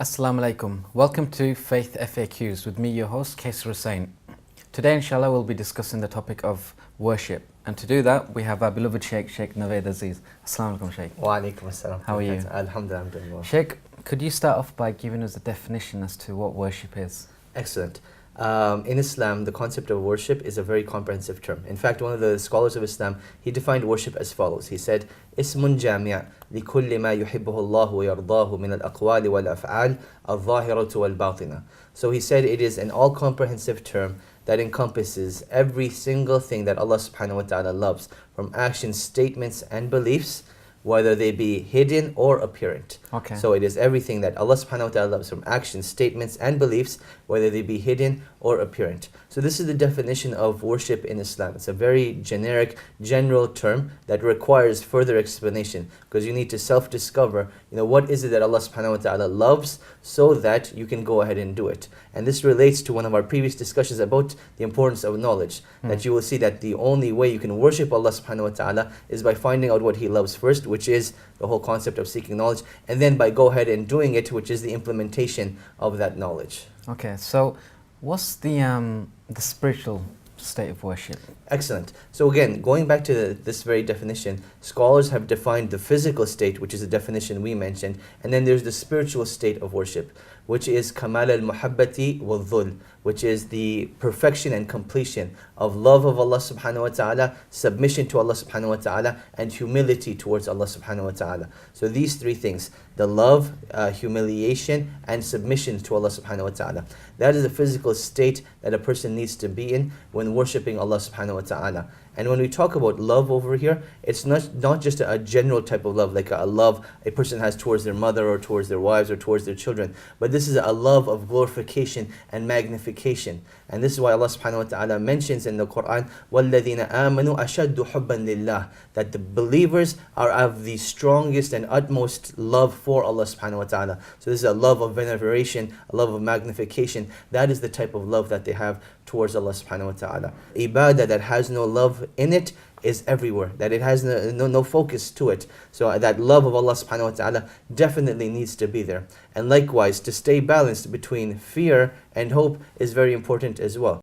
Assalamu alaikum. Welcome to Faith FAQs with me, your host, Kaisar Hussain. Today, inshallah, we'll be discussing the topic of worship. And to do that, we have our beloved Sheikh Naved Aziz. Assalamu alaikum, Sheikh. Wa alaikum assalam. How are you? Alhamdulillah, I'm doing well. Sheikh, could you start off by giving us a definition as to what worship is? Excellent. In Islam, the concept of worship is a very comprehensive term. In fact, one of the scholars of Islam, he defined worship as follows. He said, اسم جامع لكل ما يحبه الله ويرضاه من الأقوال والأفعال الظاهرة والباطنة. So he said it is an all-comprehensive term that encompasses every single thing that Allah subhanahu wa ta'ala loves, from actions, statements, and beliefs, whether they be hidden or apparent. Okay. So it is everything that Allah subhanahu wa ta'ala loves, from actions, statements, and beliefs, whether they be hidden or apparent. So this is the definition of worship in Islam. It's a very generic, general term that requires further explanation, because you need to self-discover, what is it that Allah subhanahu wa ta'ala loves, so that you can go ahead and do it. And this relates to one of our previous discussions about the importance of knowledge, that you will see that the only way you can worship Allah subhanahu wa ta'ala is by finding out what He loves first, which is the whole concept of seeking knowledge, and then by go ahead and doing it, which is the implementation of that knowledge. Okay, so what's the spiritual state of worship? Excellent. So again, going back to this very definition, scholars have defined the physical state, which is the definition we mentioned, and then there's the spiritual state of worship, which is kamal al-muhabbati wal-dhul, which is the perfection and completion of love of Allah subhanahu wa ta'ala, submission to Allah subhanahu wa ta'ala, and humility towards Allah subhanahu wa ta'ala. So these three things, the love, humiliation, and submission to Allah subhanahu wa ta'ala. That is the physical state that a person needs to be in when worshipping Allah subhanahu wa ta'ala. And when we talk about love over here, it's not just a general type of love, like a love a person has towards their mother or towards their wives or towards their children. But this is a love of glorification and magnification. And this is why Allah subhanahu wa ta'ala mentions in the Quran, وَالَّذِينَ آمَنُوا أَشَدُّ حُبًّا لِلَّهِ, that the believers are of the strongest and utmost love for Allah subhanahu wa ta'ala. So this is a love of veneration, a love of magnification. That is the type of love that they have towards Allah subhanahu wa ta'ala. Ibadah that has no love in it is everywhere, that it has no focus to it. So that love of Allah subhanahu wa ta'ala definitely needs to be there. And likewise, to stay balanced between fear and hope is very important as well.